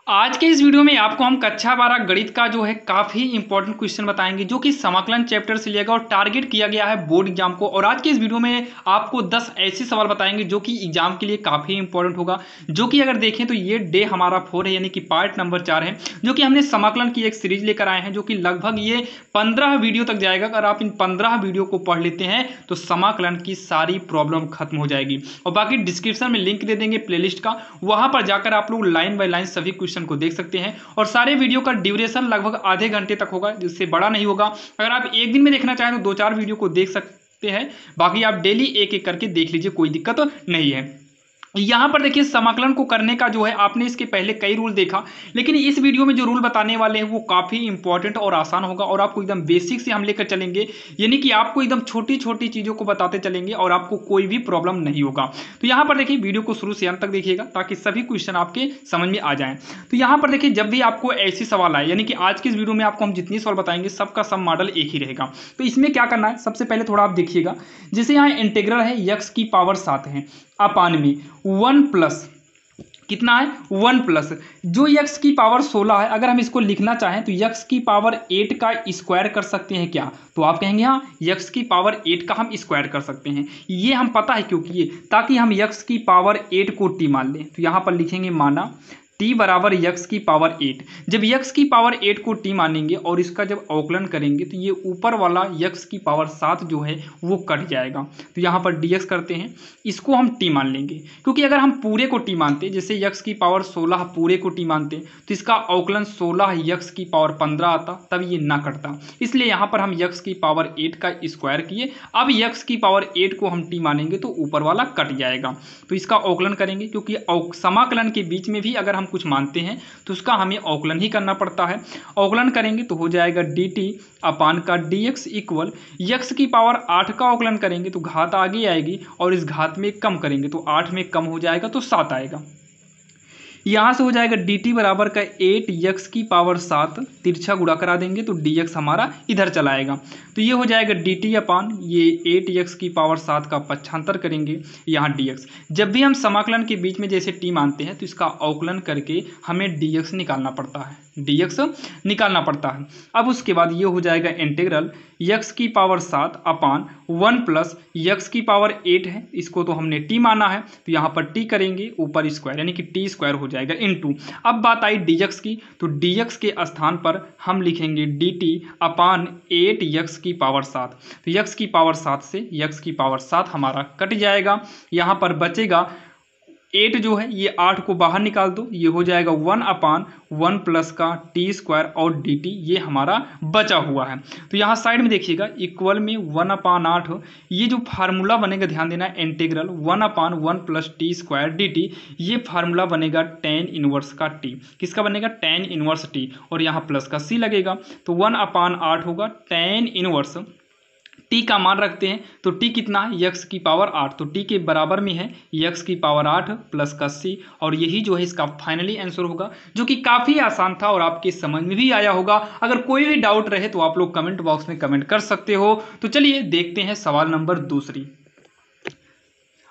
आज के इस वीडियो में आपको हम कक्षा 12 गणित का जो है काफी इंपॉर्टेंट क्वेश्चन बताएंगे जो कि समाकलन चैप्टर से लिएगा और टारगेट किया गया है बोर्ड एग्जाम को। और आज के इस वीडियो में आपको 10 ऐसे सवाल बताएंगे जो कि एग्जाम के लिए काफी इंपॉर्टेंट होगा। जो कि अगर देखें तो ये डे हमारा 4 है, यानी कि पार्ट नंबर 4 है, जो कि हमने समाकलन की एक सीरीज लेकर आए हैं जो कि लगभग ये 15 वीडियो तक जाएगा। अगर आप इन 15 वीडियो को पढ़ लेते हैं तो समाकलन की सारी प्रॉब्लम खत्म हो जाएगी। और बाकी डिस्क्रिप्शन में लिंक दे देंगे प्लेलिस्ट का, वहां पर जाकर आप लोग लाइन बाय लाइन सभी क्वेश्चन को देख सकते हैं। और सारे वीडियो का ड्यूरेशन लगभग आधे घंटे तक होगा, जिससे बड़ा नहीं होगा। अगर आप एक दिन में देखना चाहें तो 2-4 वीडियो को देख सकते हैं, बाकी आप डेली एक एक करके देख लीजिए, कोई दिक्कत नहीं है। यहां पर देखिए समाकलन को करने का जो है आपने इसके पहले कई रूल देखा, लेकिन इस वीडियो में जो रूल बताने वाले हैं वो काफी इंपॉर्टेंट और आसान होगा और आपको एकदम बेसिक से हम लेकर चलेंगे, यानी कि आपको एकदम छोटी छोटी चीजों को बताते चलेंगे और आपको कोई भी प्रॉब्लम नहीं होगा। तो यहां पर देखिए वीडियो को शुरू से अंत तक देखिएगा ताकि सभी क्वेश्चन आपके समझ में आ जाए। तो यहां पर देखिए जब भी आपको ऐसे सवाल आए, यानी कि आज की इस वीडियो में आपको हम जितनी सवाल बताएंगे सबका सब मॉडल एक ही रहेगा। तो इसमें क्या करना है, सबसे पहले थोड़ा आप देखिएगा, जैसे यहाँ इंटीग्रल है x की पावर 7 है अपान में 1 प्लस कितना है 1 प्लस जो x की पावर 16 है। अगर हम इसको लिखना चाहें तो x की पावर 8 का स्क्वायर कर सकते हैं क्या? तो आप कहेंगे हाँ, x की पावर 8 का हम स्क्वायर कर सकते हैं। ये हम पता है क्योंकि ये ताकि हम x की पावर 8 को t मान लें। तो यहाँ पर लिखेंगे माना t बराबर x की पावर 8। जब x की पावर 8 को t मानेंगे और इसका जब अवकलन करेंगे तो ये ऊपर वाला x की पावर 7 जो है वो कट जाएगा। तो यहाँ पर dx करते हैं, इसको हम t मान लेंगे, क्योंकि अगर हम पूरे को t मानते, जैसे x की पावर 16 पूरे को t मानते तो इसका अवकलन 16 x की पावर 15 आता, तब ये ना कटता। इसलिए यहाँ पर हम x की पावर 8 का स्क्वायर किए। अब x की पावर 8 को हम t मानेंगे तो ऊपर वाला कट जाएगा। तो इसका अवकलन करेंगे, क्योंकि समाकलन के बीच में भी अगर हम कुछ मानते हैं तो उसका हमें अवकलन ही करना पड़ता है। अवकलन करेंगे तो हो जाएगा dt अपान का dx इक्वल x की पावर 8 का अवकलन करेंगे तो घात आगे आएगी और इस घात में कम करेंगे तो 8 में कम हो जाएगा तो 7 आएगा। यहाँ से हो जाएगा dt बराबर का 8x की पावर 7, तिरछा गुणा करा देंगे तो dx हमारा इधर चला आएगा। तो ये हो जाएगा dt अपान ये 8x की पावर 7 का पक्षांतर करेंगे यहाँ dx। जब भी हम समाकलन के बीच में जैसे t मानते हैं तो इसका अवकलन करके हमें dx निकालना पड़ता है, dx निकालना पड़ता है। अब उसके बाद ये हो जाएगा इंटीग्रल x की पावर 7 अपान 1 प्लस x की पावर 8 है, इसको तो हमने t माना है तो यहाँ पर t करेंगे ऊपर स्क्वायर, यानी कि t स्क्वायर हो जाएगा इनटू। अब बात आई dx की, तो dx के स्थान पर हम लिखेंगे dt अपान 8x की पावर 7। तो x की पावर 7 से x की पावर 7 हमारा कट जाएगा। यहाँ पर बचेगा 8 जो है ये 8 को बाहर निकाल दो, ये हो जाएगा 1 अपान 1 प्लस का टी स्क्वायर और dt, ये हमारा बचा हुआ है। तो यहाँ साइड में देखिएगा इक्वल में 1 अपान 8, ये जो फार्मूला बनेगा ध्यान देना, इंटीग्रल 1 अपान 1 प्लस टी स्क्वायर dt, ये फार्मूला बनेगा tan इनवर्स का t। किसका बनेगा? tan इनवर्स t, और यहाँ प्लस का c लगेगा तो 1 अपान 8 होगा tan इनवर्स t का मान रखते हैं तो t कितना है x की पावर 8, तो t के बराबर में है x की पावर 8 प्लस का c, और यही जो है इसका फाइनली आंसर होगा, जो कि काफ़ी आसान था और आपके समझ में भी आया होगा। अगर कोई भी डाउट रहे तो आप लोग कमेंट बॉक्स में कमेंट कर सकते हो। तो चलिए देखते हैं सवाल नंबर दूसरी।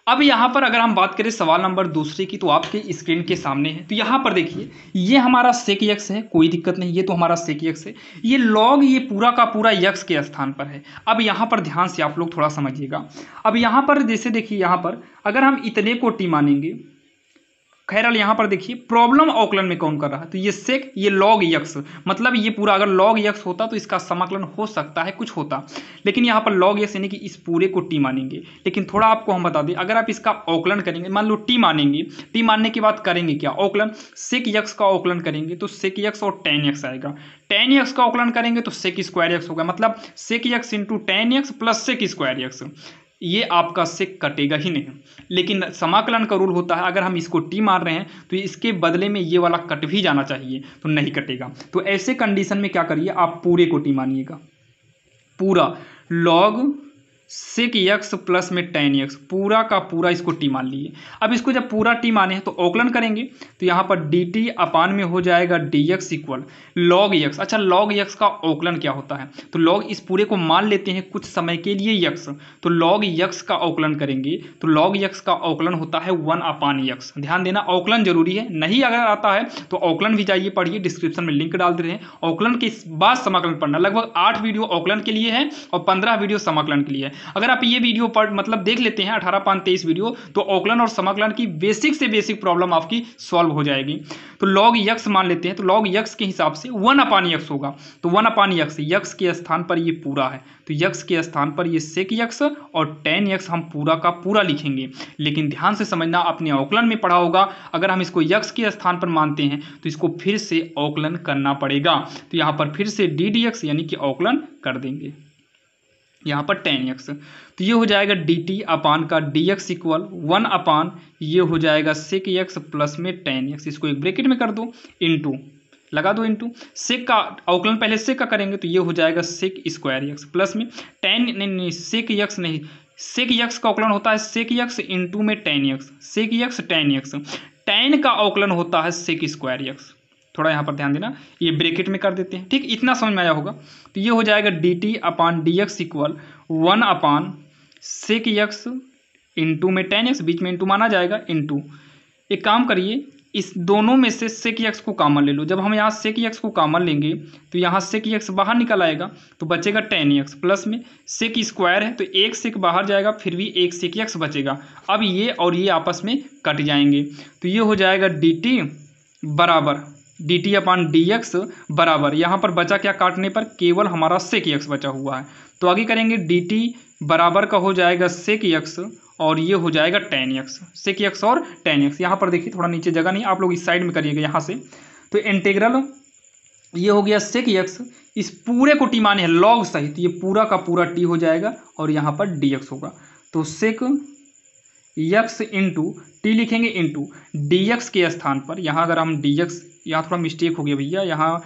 अब यहाँ पर अगर हम बात करें सवाल नंबर दूसरे की, तो आपके स्क्रीन के सामने है। तो यहाँ पर देखिए ये हमारा सेक x है, कोई दिक्कत नहीं, ये तो हमारा सेक x है। ये लॉग ये पूरा का पूरा x के स्थान पर है। अब यहाँ पर ध्यान से आप लोग थोड़ा समझिएगा। अब यहाँ पर जैसे देखिए यहाँ पर अगर हम इतने को t मानेंगे, खैरल यहाँ पर देखिए प्रॉब्लम अवकलन में कौन कर रहा है, तो ये सेक ये लॉग x, मतलब ये पूरा अगर लॉग x होता तो इसका समाकलन हो सकता है कुछ होता, लेकिन यहाँ पर लॉग x यानी कि इस पूरे को t मानेंगे। लेकिन थोड़ा आपको हम बता दें, अगर आप इसका अवकलन करेंगे, मान लो t मानेंगे, t मानने के बाद करेंगे क्या अवकलन, सेक x का अवकलन करेंगे तो सेक x और tan x आएगा। tan x का अवकलन करेंगे तो सेक स्क्वायर x होगा, मतलब sec x into tan x plus sec square x, ये आपका सेक कटेगा ही नहीं। लेकिन समाकलन का रूल होता है, अगर हम इसको t मान रहे हैं तो इसके बदले में ये वाला कट भी जाना चाहिए, तो नहीं कटेगा। तो ऐसे कंडीशन में क्या करिए, आप पूरे को t मानिएगा, पूरा लॉग सेक यक्स प्लस में टेन यक्स, पूरा का पूरा इसको टी मान लिए। अब इसको जब पूरा टी माने हैं तो अवकलन करेंगे तो यहाँ पर डी टी अपान में हो जाएगा D x equal log x. अच्छा, लॉग यक्स का अवकलन क्या होता है, तो लॉग इस पूरे को मान लेते हैं कुछ समय के लिए यक्स, तो लॉग यक्स का अवकलन करेंगे तो लॉग यक्स का अवकलन होता है 1 अपान यक्स। ध्यान देना, अवकलन जरूरी है, नहीं अगर आता है तो अवकलन भी जाइए पढ़िए, डिस्क्रिप्शन में लिंक डाल दे रहे हैं। अवकलन के बाद समाकलन पढ़ना, लगभग 8 वीडियो अवकलन के लिए है और 15 वीडियो समाकलन के लिए है। अगर आप ये वीडियो पढ़ मतलब देख लेते हैं 18-5-23 वीडियो, तो अवकलन और समाकलन की बेसिक से बेसिक प्रॉब्लम आपकी सॉल्व हो जाएगी। तो लॉग यक्स मान लेते हैं, तो लॉग यक्स के हिसाब से 1 अपान यक्स होगा, तो 1 अपान यक्स, यक्स के स्थान पर ये पूरा है तो यक्स के स्थान पर ये सेक यक्स और टेन यक्स हम पूरा का पूरा लिखेंगे। लेकिन ध्यान से समझना, आपने अवकलन में पढ़ा होगा, अगर हम इसको यक्स के स्थान पर मानते हैं तो इसको फिर से अवकलन करना पड़ेगा। तो यहाँ पर फिर से डी डी एक्स यानी कि अवकलन कर देंगे यहाँ पर टेन एक्स, तो ये हो जाएगा डी टी अपान का डी एक्स इक्वल 1 अपान ये हो जाएगा सेक एक्स प्लस में टेन एक्स, इसको एक ब्रैकेट में कर दो, इंटू लगा दो, इंटू सेक का अवकलन पहले सेक का करेंगे तो ये हो जाएगा सेक स्क्वायर एक्स प्लस में टेन, नहीं सेक यक्स नहीं, सेक यक्स का अवकलन होता है सेक यक्स इंटू में टेन यक्स, सेक यक्स टेन यक्स, टेन का अवकलन होता है सेक स्क्वायर यक्स। थोड़ा यहाँ पर ध्यान देना, ये ब्रैकेट में कर देते हैं, ठीक, इतना समझ में आया होगा। तो ये हो जाएगा D T upon D x equal 1 अपान सेक यक्स इंटू में टेन एक्स, बीच में इंटू माना जाएगा, इंटू एक काम करिए, इस दोनों में से सेक यक्स को कॉमन ले लो। जब हम यहाँ सेक यक्स को कॉमन लेंगे तो यहाँ सेक यक्स बाहर निकल आएगा तो बचेगा टेन यक्स प्लस में सेक स्क्वायर है तो एक सेक बाहर जाएगा, फिर भी एक सेक यक्स बचेगा। अब ये और ये आपस में कट जाएंगे तो ये हो जाएगा डी टी बराबर D T upon D x बराबर, यहाँ पर बचा क्या काटने पर, केवल हमारा सेक यक्स बचा हुआ है। तो आगे करेंगे डी टी बराबर का हो जाएगा सेक यक्स और ये हो जाएगा टेन यक्स, सेक यक्स और टेन यक्स। यहाँ पर देखिए थोड़ा नीचे जगह नहीं, आप लोग इस साइड में करिएगा यहाँ से। तो इंटीग्रल ये हो गया सेक यक्स, इस पूरे को टी माने हैं लॉग सहित, ये पूरा का पूरा टी हो जाएगा और यहाँ पर डी एक्स होगा। तो सेक यक्स इंटू टी लिखेंगे इंटू डी एक्स के स्थान पर, यहाँ अगर हम डी एक्स, यहाँ थोड़ा मिस्टेक हो गया भैया, यहाँ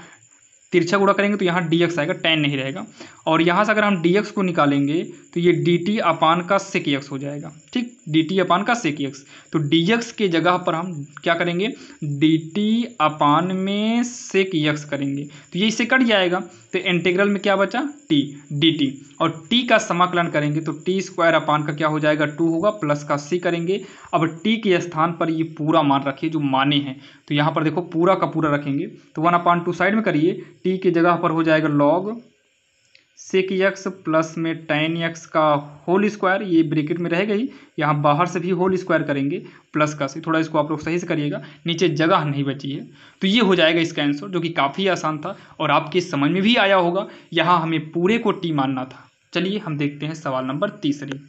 तिरछा गुणा करेंगे तो यहाँ डी एक्स आएगा, टेन नहीं रहेगा, और यहाँ से अगर हम डी एक्स को निकालेंगे तो ये डी टी अपान का सेक एक्स हो जाएगा, ठीक, डी टी अपान का सेक एक्स। तो डी एक्स के जगह पर हम क्या करेंगे, डी टी अपान में सेक एक्स करेंगे तो ये इससे कट जाएगा, तो इंटीग्रल में क्या बचा, टी डी टी, और टी का समाकलन करेंगे तो टी स्क्वायर अपान का क्या हो जाएगा, 2 होगा, प्लस का सी करेंगे। अब टी के स्थान पर ये पूरा मान रखिए जो माने हैं, तो यहाँ पर देखो पूरा का पूरा रखेंगे तो 1/2 साइड में करिए, टी के जगह पर हो जाएगा लॉग सेक एक्स प्लस में टेन एक्स का होल स्क्वायर, ये ब्रैकेट में रहेगा ही, यहाँ बाहर से भी होल स्क्वायर करेंगे प्लस का सी, थोड़ा इसको आप लोग सही से करिएगा, नीचे जगह नहीं बची है। तो ये हो जाएगा इसका आंसर, जो कि काफ़ी आसान था और आपके समझ में भी आया होगा। यहाँ हमें पूरे को टी मानना था। चलिए हम देखते हैं सवाल नंबर तीसरी।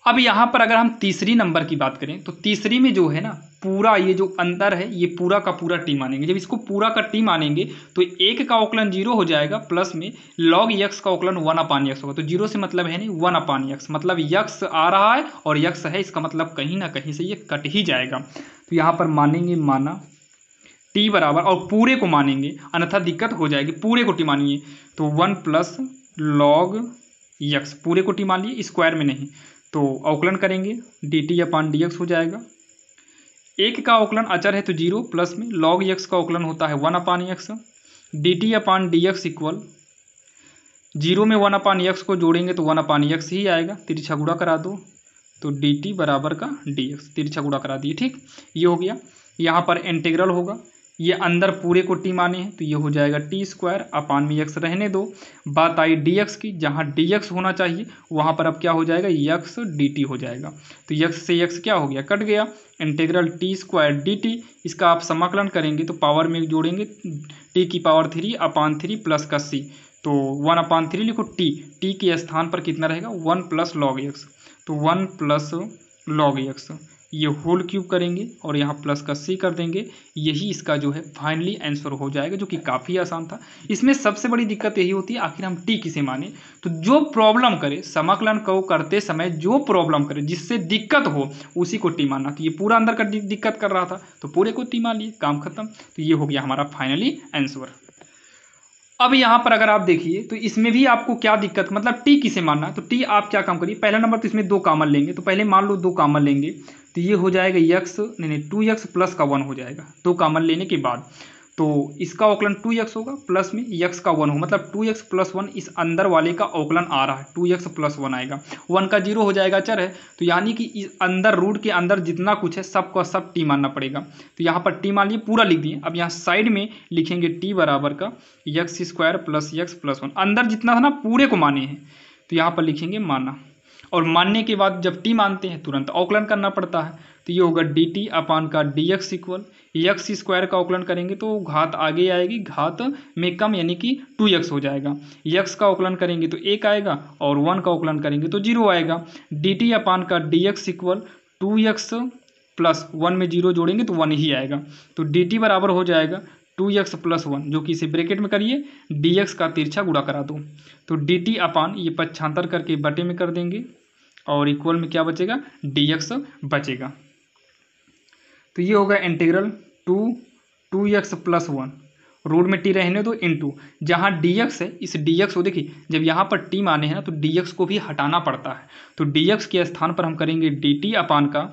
अब यहाँ पर अगर हम तीसरी नंबर की बात करें तो तीसरी में जो है ना, पूरा ये जो अंतर है ये पूरा का पूरा टी मानेंगे। जब इसको पूरा का टी मानेंगे तो एक का अवकलन 0 हो जाएगा, प्लस में लॉग यक्स का अवकलन 1 अपान यक्स होगा। तो 0 से मतलब है नहीं, 1 अपान यक्स, मतलब यक्स आ रहा है और यक्स है, इसका मतलब कहीं ना कहीं से ये कट ही जाएगा। तो यहाँ पर मानेंगे, माना टी बराबर, और पूरे को मानेंगे अन्यथा दिक्कत हो जाएगी, पूरे को टी मानिए तो 1 प्लस लॉग यक्स, पूरे को टी मान लिए, स्क्वायर में नहीं, तो अवकलन करेंगे D T upon D x हो जाएगा। एक का अवकलन अचर है तो 0, प्लस में लॉग यक्स का अवकलन होता है 1 अपान x, D T upon D x equal 0 में 1 अपान यक्स को जोड़ेंगे तो 1 अपान यक्स ही आएगा, तिरछा गुणा करा दो तो डी टी बराबर का डी एक्स, तिरछा गुणा करा दिए, ठीक, ये हो गया। यहाँ पर इंटीग्रल होगा, ये अंदर पूरे को टी माने हैं तो ये हो जाएगा टी स्क्वायर अपान में यक्स रहने दो। बात आई डी एक्स की, जहाँ डी एक्स होना चाहिए वहाँ पर अब क्या हो जाएगा, यक्स डी टी हो जाएगा। तो यक्स से यक्स क्या हो गया, कट गया, integral T square D T, इसका आप समाकलन करेंगे तो पावर में जोड़ेंगे टी की पावर 3 अपान 3 प्लस का सी, तो 1 अपान 3 लिखो, टी के स्थान पर कितना रहेगा 1 प्लस लॉग यक्स, तो 1 प्लस लॉग यक्स, ये होल क्यूब करेंगे और यहाँ प्लस का सी कर देंगे, यही इसका जो है फाइनली आंसर हो जाएगा, जो कि काफ़ी आसान था। इसमें सबसे बड़ी दिक्कत यही होती है आखिर हम टी किसे माने। तो जो प्रॉब्लम करे समाकलन को करते समय, जो प्रॉब्लम करे जिससे दिक्कत हो उसी को टी मानना। तो ये पूरा अंदर का दिक्कत कर रहा था तो पूरे को टी मान लिए, काम खत्म। तो ये हो गया हमारा फाइनली आंसर। अब यहाँ पर अगर आप देखिए तो इसमें भी आपको क्या दिक्कत, मतलब टी किसे मानना है, तो टी आप क्या काम करिए, पहला नंबर तो इसमें 2 कॉमन लेंगे, तो पहले मान लो 2 कॉमन लेंगे तो ये हो जाएगा यक्स, नहीं 2x प्लस का 1 हो जाएगा 2 कॉमन लेने के बाद। तो इसका अवकलन 2x होगा प्लस में x का 1 होगा, मतलब 2x प्लस 1 इस अंदर वाले का अवकलन आ रहा है, 2x प्लस 1 आएगा, 1 का 0 हो जाएगा चर है, तो यानी कि इस अंदर रूट के अंदर जितना कुछ है सब का सब टी मानना पड़ेगा। तो यहाँ पर टी मान लिए, पूरा लिख दिए। अब यहाँ साइड में लिखेंगे टी बराबर का x square plus x plus 1, अंदर जितना था ना पूरे को माने हैं, तो यहाँ पर लिखेंगे माना, और मानने के बाद जब टी मानते हैं तुरंत अवकलन करना पड़ता है, तो ये होगा डी टी अपान का D x equal x square का अवकलन करेंगे तो घात आगे आएगी, घात में कम यानी कि 2x हो जाएगा, एक्स का अवकलन करेंगे तो 1 आएगा और 1 का अवकलन करेंगे तो 0 आएगा। डी टी अपान का D x equal 2x plus 1 में 0 जोड़ेंगे तो 1 ही आएगा, तो डी टी बराबर हो जाएगा 2x प्लस 1, जो कि इसे ब्रैकेट में करिए dx का तिरछा गुणा करा दो, तो dt अपान ये पक्षांतर करके बटे में कर देंगे और इक्वल में क्या बचेगा dx बचेगा। तो ये होगा इंटीग्रल 2x प्लस 1, रूट में टी रहने दो इंटू जहाँ dx है, इस dx को देखिए जब यहाँ पर टी माने हैं ना तो dx को भी हटाना पड़ता है, तो dx के स्थान पर हम करेंगे dt अपान का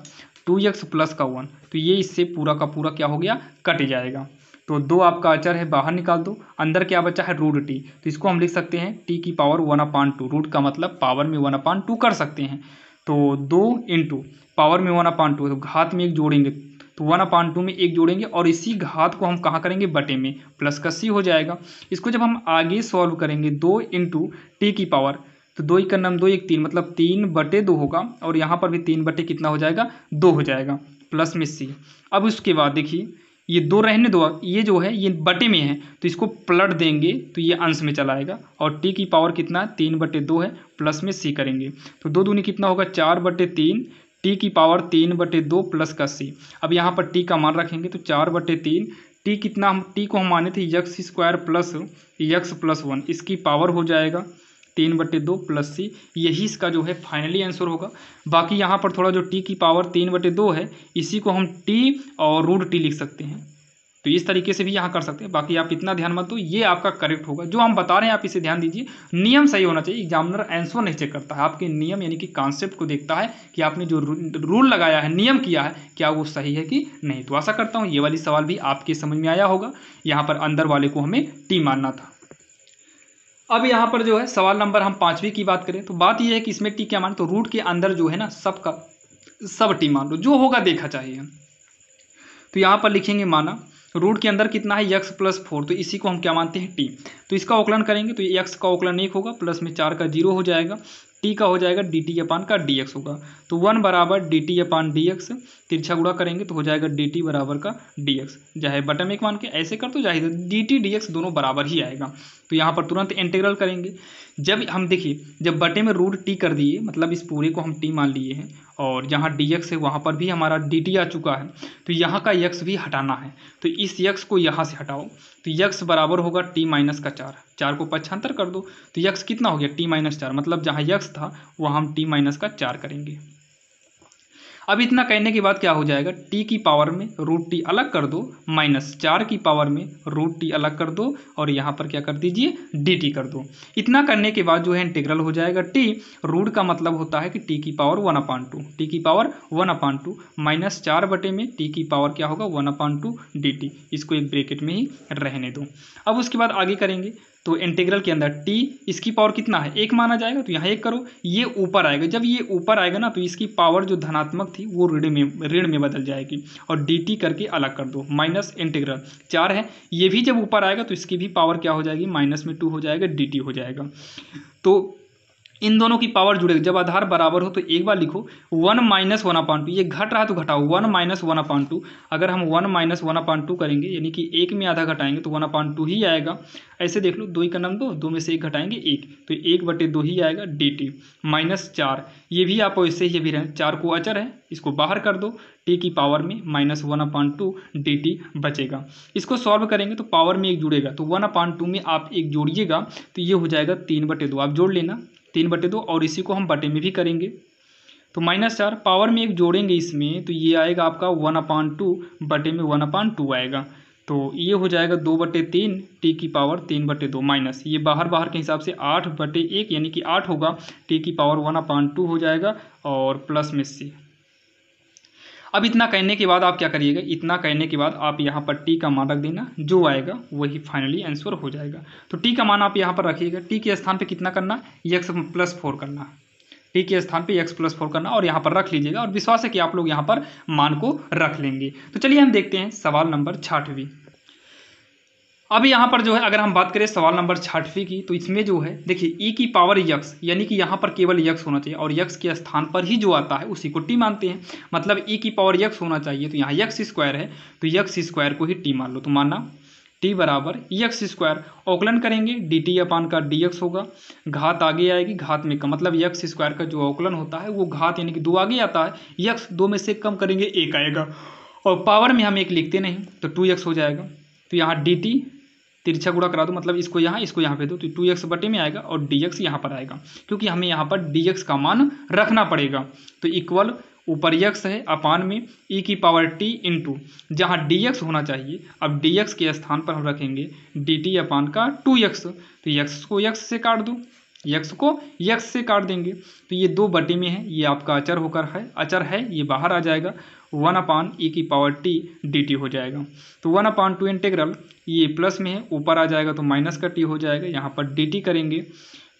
2x प्लस का 1, तो ये इससे पूरा का पूरा क्या हो गया कट जाएगा। तो 2 आपका अचर है बाहर निकाल दो, अंदर क्या बचा है रूट टी, तो इसको हम लिख सकते हैं टी की पावर 1/2, रूट का मतलब पावर में 1/2 कर सकते हैं, तो 2 इंटू पावर में 1/2, तो घात में 1 जोड़ेंगे तो 1/2 में 1 जोड़ेंगे और इसी घात को हम कहाँ करेंगे बटे में, प्लस का सी हो जाएगा। इसको जब हम आगे सॉल्व करेंगे 2 इंटू टी की पावर, तो 2 1 2 1 3 मतलब 3/2 होगा, और यहाँ पर भी 3 बटे कितना हो जाएगा 2 हो जाएगा, प्लस में सी। अब उसके बाद देखिए ये 2 रहने दो, ये जो है ये बटे में है तो इसको पलट देंगे तो ये अंश में चला आएगा, और टी की पावर कितना है 3/2 है, प्लस में सी करेंगे तो 2 दूनी कितना होगा 4/3, टी की पावर 3/2 प्लस का सी। अब यहाँ पर टी का मान रखेंगे तो 4/3, टी कितना, हम टी को हम माने थे x square plus x plus 1, इसकी पावर हो जाएगा 3/2 प्लस सी, यही इसका जो है फाइनली आंसर होगा। बाकी यहाँ पर थोड़ा जो टी की पावर 3/2 है इसी को हम टी और रूट टी लिख सकते हैं, तो इस तरीके से भी यहाँ कर सकते हैं। बाकी आप इतना ध्यान मत दो, ये आपका करेक्ट होगा, जो हम बता रहे हैं आप इसे ध्यान दीजिए, नियम सही होना चाहिए। एग्जामिनर आंसर नहीं चेक करता है, आपके नियम यानी कि कॉन्सेप्ट को देखता है कि आपने जो रूल लगाया है, नियम किया है, क्या वो सही है कि नहीं। तो आशा करता हूँ ये वाली सवाल भी आपके समझ में आया होगा, यहाँ पर अंदर वाले को हमें टी मानना था। अब यहाँ पर जो है सवाल नंबर हम 5वीं की बात करें तो बात यह है कि इसमें टी क्या मान, तो रूट के अंदर जो है ना सबका सब टी मान लो, जो होगा देखा चाहिए। तो यहाँ पर लिखेंगे माना रूट के अंदर कितना है x प्लस 4, तो इसी को हम क्या मानते हैं टी, तो इसका अवकलन करेंगे तो x का अवकलन 1 होगा, प्लस में 4 का 0 हो जाएगा, टी का हो जाएगा डी टी अपान का डी एक्स होगा, तो 1 बराबर D T upon D x, तिरछा गुणा करेंगे तो हो जाएगा डी टी बराबर का डी एक्स, चाहे बटन में एक मान के ऐसे कर तो चाहे डी टी डी एक्स दोनों बराबर ही आएगा। तो यहाँ पर तुरंत इंटीग्रल करेंगे, जब हम देखिए जब बटे में रूट टी कर दिए मतलब इस पूरे को हम टी मान लिए हैं, और जहाँ डी एक्स है वहाँ पर भी हमारा डी टी आ चुका है, तो यहाँ का एक्स भी हटाना है, तो इस एक्स को यहाँ से हटाओ, तो एक्स बराबर होगा टी माइनस का 4, 4 को पक्षांतर कर दो तो एक्स कितना हो गया टी माइनस 4, मतलब जहाँ एक्स था वहाँ हम टी माइनस का 4 करेंगे। अब इतना कहने के बाद क्या हो जाएगा, टी की पावर में रूट टी अलग कर दो, माइनस 4 की पावर में रूट टी अलग कर दो, और यहाँ पर क्या कर दीजिए डी टी कर दो। इतना करने के बाद जो है इंटीग्रल हो जाएगा टी, रूट का मतलब होता है कि टी की पावर 1/2, टी की पावर 1/2 माइनस 4 बटे में टी की पावर क्या होगा 1/2 डी टी, इसको एक ब्रैकेट में ही रहने दो। अब उसके बाद आगे करेंगे तो इंटीग्रल के अंदर टी इसकी पावर कितना है 1 माना जाएगा, तो यहाँ 1 करो, ये ऊपर आएगा, जब ये ऊपर आएगा ना तो इसकी पावर जो धनात्मक थी वो ऋण में बदल जाएगी, और डी टी करके अलग कर दो, माइनस इंटीग्रल 4 है, ये भी जब ऊपर आएगा तो इसकी भी पावर क्या हो जाएगी माइनस में 2 हो जाएगा, डी टी हो जाएगा। तो इन दोनों की पावर जुड़ेगी, जब आधार बराबर हो तो एक बार लिखो 1 माइनस 1/2, ये घट रहा है तो घटाओ 1 माइनस 1/2, अगर हम 1 माइनस 1/2 करेंगे यानी कि 1 में आधा घटाएंगे तो 1/2 ही आएगा। ऐसे देख लो 2 का नाम 2 में से 1 घटाएंगे 1, तो 1/2 ही आएगा डी टी माइनस 4, ये भी आप वैसे ही भी रहें, 4 को अचर है इसको बाहर कर दो, टी की पावर में माइनस 1/2 डी टी बचेगा। इसको सॉल्व करेंगे तो पावर में 1 जुड़ेगा, तो 1/2 में आप 1 जोड़िएगा तो ये हो जाएगा 3/2, आप जोड़ लेना 3/2, और इसी को हम बटे में भी करेंगे तो -4 पावर में 1 जोड़ेंगे इसमें तो ये आएगा आपका 1/2 बटे में 1/2 आएगा, तो ये हो जाएगा 2/3 टी की पावर 3/2 माइनस ये बाहर बाहर के हिसाब से 8/1 यानी कि 8 होगा, टी की पावर 1/2 हो जाएगा और प्लस में सी। अब इतना कहने के बाद आप क्या करिएगा, इतना कहने के बाद आप यहाँ पर टी का मान रख देना, जो आएगा वही फाइनली आंसर हो जाएगा। तो टी का मान आप यहाँ पर रखिएगा, टी के स्थान पे कितना करना, x+4 करना, टी के स्थान पे x+4 करना और यहाँ पर रख लीजिएगा और विश्वास है कि आप लोग यहाँ पर मान को रख लेंगे। तो चलिए हम देखते हैं सवाल नंबर 6वां। अब यहाँ पर जो है अगर हम बात करें सवाल नंबर 6वां की, तो इसमें जो है देखिए e की पावर x यानी कि यहाँ पर केवल x होना चाहिए और x के स्थान पर ही जो आता है उसी को t मानते हैं। मतलब e की पावर x होना चाहिए, तो यहाँ x² है तो x² को ही t मान लो। तो मानना t बराबर x², अवकलन करेंगे dt अपान का dx होगा, घात आगे आएगी घात में कम, मतलब x² का जो अवकलन होता है वो घात यानी कि 2 आगे आता है, x 2 में से कम करेंगे 1 आएगा और पावर में हम 1 लिखते नहीं तो 2x हो जाएगा। तो यहाँ dt तिरछा गुणा करा दो, मतलब इसको यहाँ पे दो तो 2x बटे में आएगा और dx यहाँ पर आएगा, क्योंकि हमें यहाँ पर dx का मान रखना पड़ेगा। तो इक्वल ऊपर x है अपान में e की पावर t इंटू जहाँ dx होना चाहिए, अब dx के स्थान पर हम रखेंगे dt अपान का 2x। तो x को x से काट दो, x को x से काट देंगे तो ये 2 बटे में है, ये आपका अचर है ये बाहर आ जाएगा, 1/e की पावर t dt हो जाएगा। तो 1/2 इंटीग्रल ये प्लस में है ऊपर आ जाएगा तो माइनस का t हो जाएगा, यहाँ पर dt करेंगे।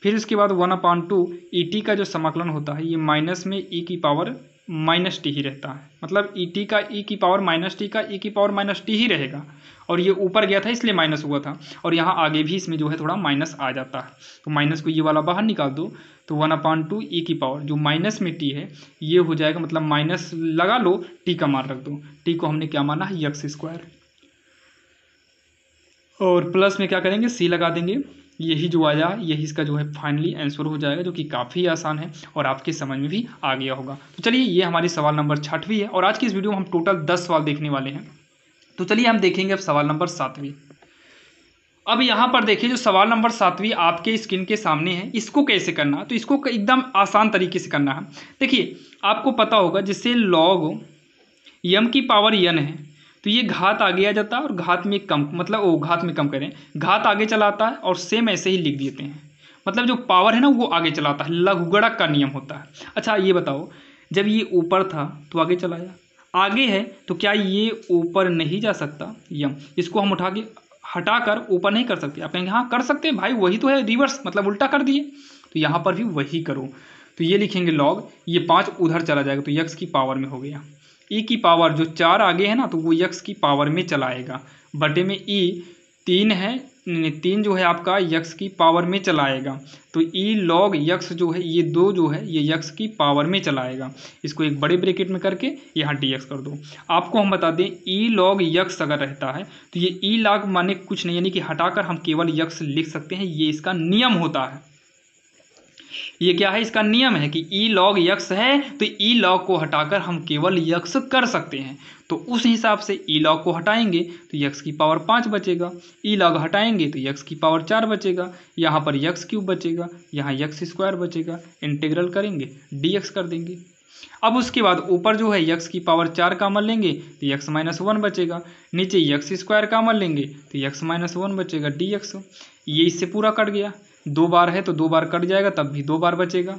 फिर उसके बाद 1/2 et का जो समाकलन होता है ये माइनस में e की पावर माइनस टी ही रहता है, मतलब e का e की पावर माइनस टी का e की पावर माइनस टी ही रहेगा और ये ऊपर गया था इसलिए माइनस हुआ था और यहाँ आगे भी इसमें जो है थोड़ा माइनस आ जाता है, तो माइनस को ये वाला बाहर निकाल दो तो 1/2 e की पावर जो माइनस में t है ये हो जाएगा, मतलब माइनस लगा लो t का मान रख दो, t को हमने क्या माना है x² और प्लस में क्या करेंगे c लगा देंगे, यही जो आया यही इसका जो है फाइनली आंसर हो जाएगा, जो कि काफ़ी आसान है और आपके समझ में भी आ गया होगा। तो चलिए ये हमारी सवाल नंबर 6वां है और आज की इस वीडियो में हम टोटल 10 सवाल देखने वाले हैं। तो चलिए हम देखेंगे अब सवाल नंबर 7वां। अब यहाँ पर देखिए जो सवाल नंबर 7वां आपके स्क्रीन के सामने है, इसको कैसे करना, तो इसको एकदम आसान तरीके से करना है। देखिए आपको पता होगा जिससे log m की पावर n है तो ये घात आगे आ जाता है और घात में कम, मतलब वो घात में कम करें, घात आगे चलाता है और सेम ऐसे ही लिख देते हैं, मतलब जो पावर है ना वो आगे चलाता है, लघुगणक का नियम होता है। अच्छा ये बताओ जब ये ऊपर था तो आगे चलाया, आगे है तो क्या ये ऊपर नहीं जा सकता, यम इसको हम उठा के हटाकर ऊपर नहीं कर सकते, आप कहेंगे हाँ कर सकते हैं भाई वही तो है रिवर्स, मतलब उल्टा कर दिए, तो यहाँ पर भी वही करो। तो ये लिखेंगे log ये 5 उधर चला जाएगा तो x की पावर में हो गया, e की पावर जो 4 आगे है ना तो वो x की पावर में चलाएगा, बटे में e 3 है 3 जो है आपका x की पावर में चलाएगा, तो e log x जो है ये 2 जो है ये x की पावर में चलाएगा, इसको एक बड़े ब्रैकेट में करके यहाँ dx कर दो। आपको हम बता दें e log x अगर रहता है तो ये e log माने कुछ नहीं, यानी कि हटाकर हम केवल x लिख सकते हैं, ये इसका नियम होता है। ये क्या है, इसका नियम है कि e log x है तो e log को हटाकर हम केवल x कर सकते हैं, तो उस हिसाब से e log को हटाएंगे तो x की पावर 5 बचेगा, e log हटाएंगे तो x की पावर 4 बचेगा, यहाँ पर x³ बचेगा, यहाँ x² बचेगा, इंटीग्रल करेंगे dx कर देंगे। अब उसके बाद ऊपर जो है x की पावर 4 कॉमन लेंगे तो x-1 बचेगा, नीचे x² कॉमन लेंगे तो x-1 बचेगा dx, ये इससे पूरा कट गया, 2 बार है तो 2 बार कट जाएगा तब भी 2 बार बचेगा,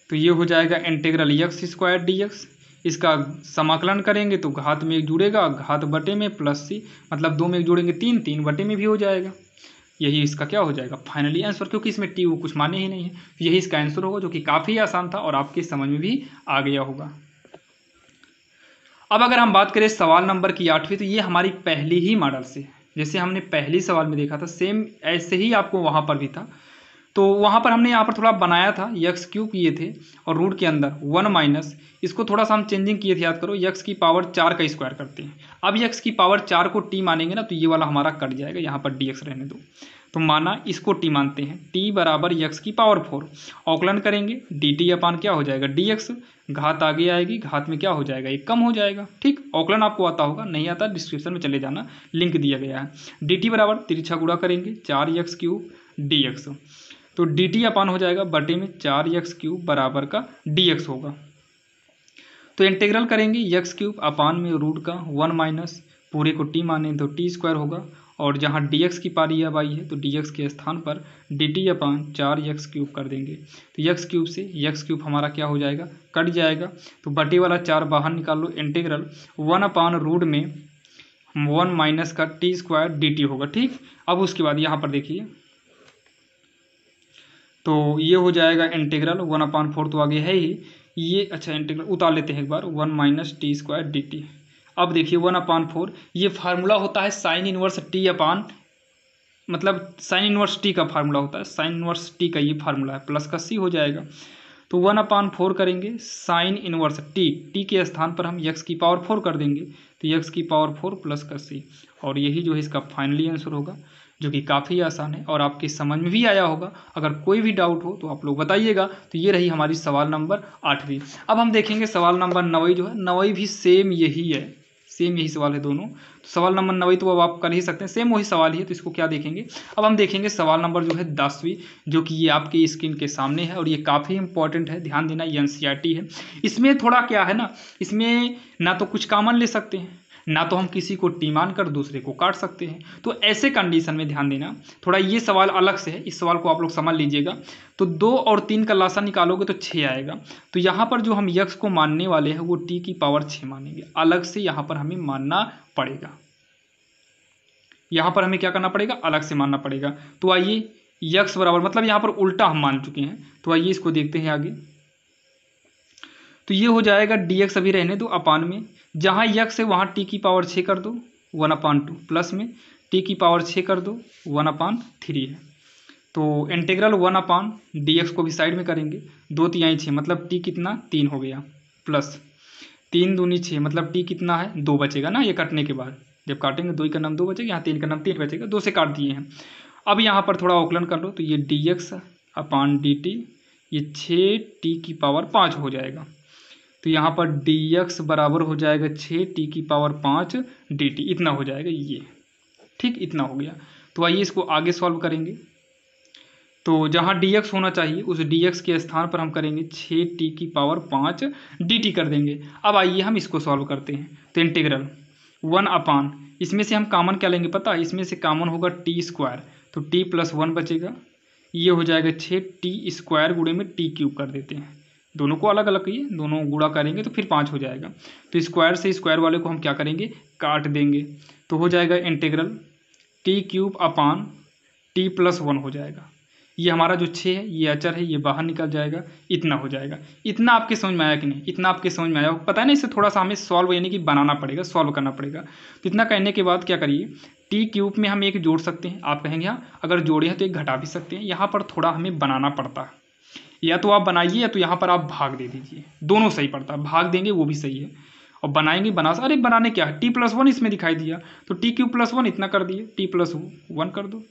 तो ये हो जाएगा इंटीग्रल x² dx। इसका समाकलन करेंगे तो घात में 1 जुड़ेगा, घात बटे में प्लस c, मतलब 2 में 1 जोड़ेंगे 3, 3 बटे में भी हो जाएगा, यही इसका क्या हो जाएगा फाइनली आंसर, क्योंकि इसमें टी वो कुछ माने ही नहीं है, यही इसका आंसर होगा, जो कि काफ़ी आसान था और आपके समझ में भी आ गया होगा। अब अगर हम बात करें सवाल नंबर की 8वीं, तो ये हमारी पहली ही मॉडल से, जैसे हमने पहली सवाल में देखा था सेम ऐसे ही आपको वहाँ पर भी था, तो वहाँ पर हमने यहाँ पर थोड़ा बनाया था x³ किए थे और रूट के अंदर 1 माइनस, इसको थोड़ा सा हम चेंजिंग किए थे, याद करो x की पावर 4 का स्क्वायर करते हैं, अब x की पावर 4 को t मानेंगे ना तो ये वाला हमारा कट जाएगा, यहाँ पर dx रहने दो, तो माना इसको t मानते हैं, t बराबर x की पावर 4, अवकलन करेंगे dt अपान क्या हो जाएगा dx, घात आगे आएगी घात में क्या हो जाएगा ये कम हो जाएगा, ठीक अवकलन आपको आता होगा, नहीं आता डिस्क्रिप्शन में चले जाना, लिंक दिया गया है। dt बराबर तिरछा गुणा करेंगे 4x³ dx, तो dt अपान हो जाएगा बटे में 4x³ बराबर का dx होगा। तो इंटीग्रल करेंगे यक्स क्यूब अपान में रूट का 1 माइनस पूरे को टी माने तो टी स्क्वायर होगा, और जहाँ dx की पारी अब आई है तो dx के स्थान पर dt अपान 4x क्यूब कर देंगे। तो यक्स क्यूब से यक्स क्यूब हमारा क्या हो जाएगा, कट जाएगा। तो बटे वाला 4 बाहर निकाल लो, इंटीग्रल 1 अपान रूट में 1 माइनस का टी स्क्वायर dt होगा। ठीक, अब उसके बाद यहाँ पर देखिए, तो ये हो जाएगा इंटीग्रल 1/4 तो आगे है ही ये। अच्छा, इंटीग्रल उतार लेते हैं एक बार, 1 माइनस टी स्क्वायर dt। अब देखिए 1/4 ये फार्मूला होता है साइन इनवर्स टी अपान, मतलब साइन इनवर्स टी का फार्मूला होता है, साइन इनवर्स टी का ये फार्मूला है, प्लस का सी हो जाएगा। तो 1/4 करेंगे साइन इनवर्स टी के स्थान पर हम x की पावर 4 कर देंगे, तो x की पावर 4 प्लस का सी, और यही जो है इसका फाइनली आंसर होगा, जो कि काफ़ी आसान है और आपकी समझ में भी आया होगा। अगर कोई भी डाउट हो तो आप लोग बताइएगा। तो ये रही हमारी सवाल नंबर 8वीं। अब हम देखेंगे सवाल नंबर 9वीं जो है, 9वीं भी सेम यही है, सेम यही सवाल है दोनों। तो सवाल नंबर 9वीं तो अब आप कर ही सकते हैं, सेम वही सवाल ही है, तो इसको क्या देखेंगे। अब हम देखेंगे सवाल नंबर जो है 10वीं, जो कि ये आपकी स्क्रीन के सामने है और ये काफ़ी इंपॉर्टेंट है, ध्यान देना, ये एनसीईआरटी है। इसमें थोड़ा क्या है ना, इसमें ना तो कुछ कॉमन ले सकते हैं, ना तो हम किसी को टी मान कर दूसरे को काट सकते हैं। तो ऐसे कंडीशन में ध्यान देना, थोड़ा ये सवाल अलग से है, इस सवाल को आप लोग समझ लीजिएगा। तो 2 और 3 का लासा निकालोगे तो 6 आएगा। तो यहाँ पर जो हम यक्स को मानने वाले हैं वो टी की पावर 6 मानेंगे, अलग से यहाँ पर हमें मानना पड़ेगा। यहाँ पर हमें क्या करना पड़ेगा, अलग से मानना पड़ेगा। तो आइए यक्स बराबर, मतलब यहाँ पर उल्टा हम मान चुके हैं, तो आइए इसको देखते हैं आगे। तो ये हो जाएगा dx अभी रहने दो अपान में, जहाँ यक्स है वहाँ टी की पावर 6 कर दो 1/2, प्लस में टी की पावर 6 कर दो 1/3 है। तो इंटीग्रल 1/dx को भी साइड में करेंगे, 2 तिहाई 6 मतलब टी कितना 3 हो गया, प्लस 3 दूनी 6 मतलब टी कितना है 2 बचेगा ना, ये कटने के बाद जब काटेंगे 2 का नाम 2 बचेगा, यहाँ 3 का नाम 3 बचेगा, 2 से काट दिए हैं। अब यहाँ पर थोड़ा औकलन कर लो, तो ये dx/dt ये 6 टी की पावर 5 हो जाएगा। तो यहाँ पर dx बराबर हो जाएगा 6 टी की पावर 5 dt, इतना हो जाएगा ये। ठीक, इतना हो गया। तो आइए इसको आगे सॉल्व करेंगे। तो जहाँ dx होना चाहिए उस dx के स्थान पर हम करेंगे 6 टी की पावर 5 dt कर देंगे। अब आइए हम इसको सॉल्व करते हैं। तो इंटीग्रल 1 अपान, इसमें से हम कॉमन क्या लेंगे पता है, इसमें से कॉमन होगा टी स्क्वायर, तो टी प्लस 1 बचेगा, ये हो जाएगा 6 टी स्क्वायर गुणे में टी क्यूब कर देते हैं, दोनों को अलग अलग किए, दोनों गुणा करेंगे तो फिर 5 हो जाएगा। तो स्क्वायर से स्क्वायर वाले को हम क्या करेंगे, काट देंगे, तो हो जाएगा इंटीग्रल टी क्यूब अपान टी प्लस 1 हो जाएगा। ये हमारा जो 6 है ये अचर है, ये बाहर निकल जाएगा, इतना हो जाएगा। इतना आपके समझ में आया कि नहीं, इतना आपके समझ में आया, पता है ना, इसे थोड़ा सा हमें सॉल्व यानी कि बनाना पड़ेगा, सॉल्व करना पड़ेगा। तो इतना कहने के बाद क्या करिए, टी क्यूब में हम एक जोड़ सकते हैं, आप कहेंगे हाँ अगर जोड़े हैं तो एक घटा भी सकते हैं, यहाँ पर थोड़ा हमें बनाना पड़ता है, या तो आप बनाइए या तो यहाँ पर आप भाग दे दीजिए, दोनों सही पड़ता है, भाग देंगे वो भी सही है, और बनाएंगे अरे बनाने क्या है, टी प्लस 1 इसमें दिखाई दिया तो टी क्यूब प्लस 1 इतना कर दिए, टी प्लस 1 कर दो,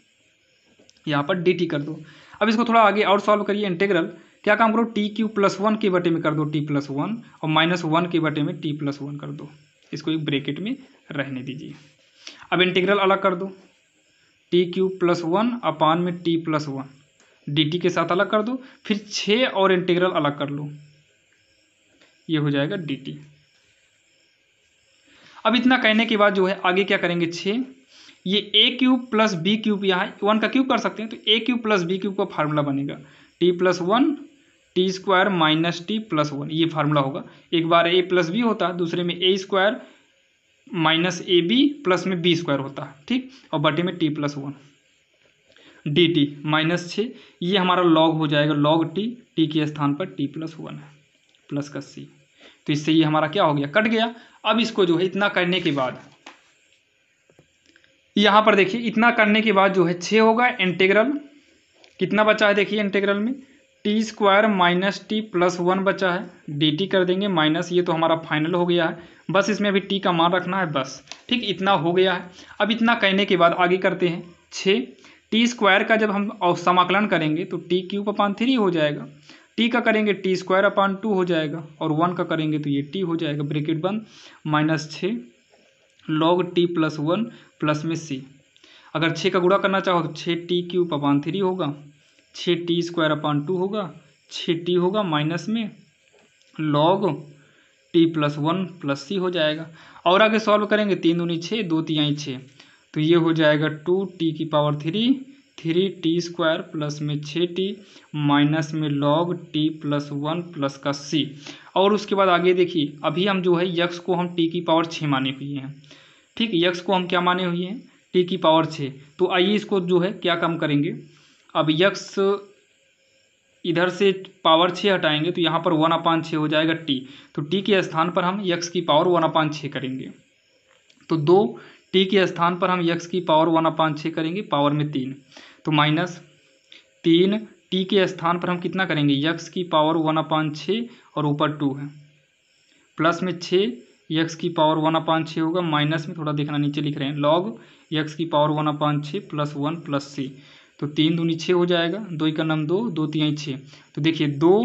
यहाँ पर डी टी कर दो। अब इसको थोड़ा आगे और सॉल्व करिए, इंटीग्रल क्या काम करो, टी क्यूब प्लस 1 के बटे में कर दो टी प्लस 1 और माइनस 1 के बटे में टी प्लस 1 कर दो, इसको एक ब्रैकेट में रहने दीजिए। अब इंटीग्रल अलग कर दो, टी क्यूब प्लस 1 अपान में टी प्लस 1 dt के साथ अलग कर दो, फिर 6 और इंटीग्रल अलग कर लो, ये हो जाएगा dt। अब इतना कहने के बाद जो है आगे क्या करेंगे, 6 ये a cube plus B cube, यहाँ 1 का क्यूब कर सकते हैं, तो a cube plus B cube का फार्मूला बनेगा t प्लस 1 T square minus T plus 1, ये फार्मूला होगा। एक बार a प्लस बी होता है, दूसरे में a square minus A B plus में बी स्क्वायर होता है, ठीक, और बटे में T plus 1 D T minus 6, ये हमारा लॉग हो जाएगा, लॉग टी, टी के स्थान पर टी प्लस 1 है, प्लस का सी, तो इससे ये हमारा क्या हो गया, कट गया। अब इसको जो है इतना करने के बाद यहाँ पर देखिए, इतना करने के बाद जो है 6 होगा, इंटीग्रल कितना बचा है देखिए, इंटीग्रल में T square minus T plus 1 बचा है, डी टी कर देंगे माइनस, ये तो हमारा फाइनल हो गया है, बस इसमें अभी टी का मान रखना है बस, ठीक, इतना हो गया है। अब इतना कहने के बाद आगे करते हैं 6 टी स्क्वायर का जब हम समाकलन करेंगे तो टी क्यूब अपान 3 हो जाएगा, टी का करेंगे टी स्क्वायर अपान 2 हो जाएगा, और 1 का करेंगे तो ये टी हो जाएगा, ब्रैकेट बंद, minus 6 log T plus 1 plus में सी, अगर 6 का गुणा करना चाहो तो 6 टी क्यूब अपान 3 होगा, 6 टी स्क्वायर अपान 2 होगा, 6 टी होगा माइनस में लॉग t+1 प्लस सी हो जाएगा। और आगे सॉल्व करेंगे 3 दूनी 6, 2 तिहाई 6, तो ये हो जाएगा 2t⁻3 3t² प्लस में 6t माइनस में log t+1 प्लस का c। और उसके बाद आगे देखिए, अभी हम जो है यक्स को हम t⁻6 माने हुए हैं। ठीक, यक्स को हम क्या माने हुए हैं, t⁻6। तो आइए इसको जो है क्या कम करेंगे। अब यक्स इधर से पावर 6 हटाएंगे तो यहाँ पर 1/6 हो जाएगा t। तो t के स्थान पर हम यक्स की पावर 1/6 करेंगे। तो 2 t के स्थान पर हम यक्स की पावर 1/6 करेंगे, पावर में 3, तो माइनस 3 t के स्थान पर हम कितना करेंगे, यक्स की पावर 1/6 और ऊपर 2 है, प्लस में 6 यक्स की पावर 1/6 होगा, माइनस में थोड़ा देखना नीचे लिख रहे हैं, लॉग यक्स की पावर 1/6 प्लस 1 प्लस सी। तो 3 दूनी 6 हो जाएगा, 2 का नाम 2, 2 तिहाई 6। तो देखिए 2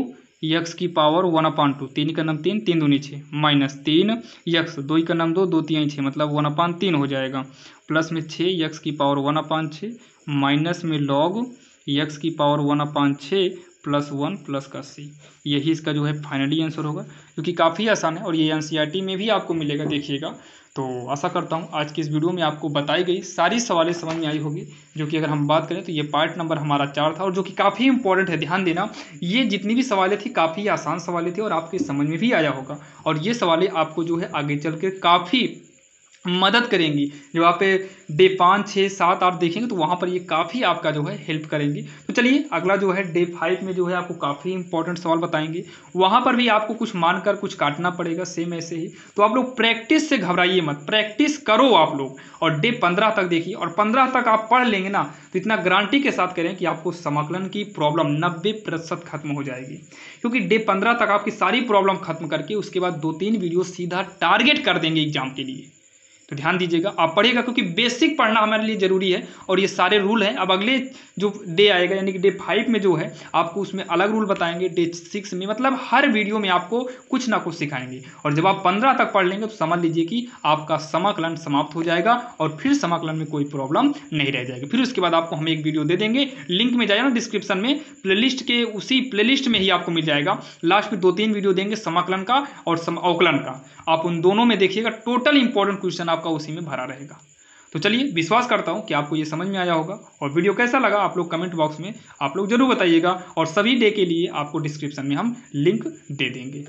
यक्स की पावर 1/2, 3 का नाम 3, 3 दूनी 6, माइनस 3 यक्स 2 का नाम 2, 2 तिहाई 6, मतलब 1/3 हो जाएगा, प्लस में 6 यक्स की पावर 1/6 माइनस में लॉग यक्स की पावर 1/6 प्लस 1 प्लस का सी। यही इसका जो है फाइनली आंसर होगा, जो कि काफ़ी आसान है और ये एनसीईआरटी में भी आपको मिलेगा, देखिएगा। तो आशा करता हूँ आज की इस वीडियो में आपको बताई गई सारी सवालें समझ में आई होगी, जो कि अगर हम बात करें तो ये पार्ट नंबर हमारा 4 था और जो कि काफ़ी इंपॉर्टेंट है। ध्यान देना, ये जितनी भी सवालें थी काफ़ी आसान सवालें थी और आपके समझ में भी आया होगा, और ये सवालें आपको जो है आगे चल के काफ़ी मदद करेंगी। जब आप डे 5, 6, 7, 8 देखेंगे तो वहाँ पर ये काफ़ी आपका जो है हेल्प करेंगी। तो चलिए अगला जो है डे 5 में जो है आपको काफ़ी इंपॉर्टेंट सवाल बताएंगे, वहाँ पर भी आपको कुछ मानकर कुछ काटना पड़ेगा, सेम ऐसे ही। तो आप लोग प्रैक्टिस से घबराइए मत, प्रैक्टिस करो आप लोग, और डे 15 तक देखिए, और 15 तक आप पढ़ लेंगे ना तो इतना गारंटी के साथ करें कि आपको समाकलन की प्रॉब्लम 90% खत्म हो जाएगी। क्योंकि डे 15 तक आपकी सारी प्रॉब्लम खत्म करके उसके बाद 2-3 वीडियो सीधा टारगेट कर देंगे एग्जाम के लिए। तो ध्यान दीजिएगा, आप पढ़िएगा, क्योंकि बेसिक पढ़ना हमारे लिए जरूरी है और ये सारे रूल हैं। अब अगले जो डे आएगा यानी कि डे 5 में जो है आपको उसमें अलग रूल बताएंगे, डे 6 में, मतलब हर वीडियो में आपको कुछ ना कुछ सिखाएंगे। और जब आप 15 तक पढ़ लेंगे तो समझ लीजिए कि आपका समाकलन समाप्त हो जाएगा और फिर समाकलन में कोई प्रॉब्लम नहीं रह जाएगी। फिर उसके बाद आपको हम एक वीडियो दे देंगे, लिंक में जाइए ना डिस्क्रिप्शन में, प्लेलिस्ट के उसी प्लेलिस्ट में ही आपको मिल जाएगा। लास्ट में 2-3 वीडियो देंगे समाकलन का और अवकलन का, आप उन दोनों में देखिएगा, टोटल इंपॉर्टेंट क्वेश्चन आपका उसी में भरा रहेगा। तो चलिए, विश्वास करता हूं कि आपको ये समझ में आया होगा, और वीडियो कैसा लगा आप लोग कमेंट बॉक्स में आप लोग जरूर बताइएगा, और सभी डे के लिए आपको डिस्क्रिप्शन में हम लिंक दे देंगे।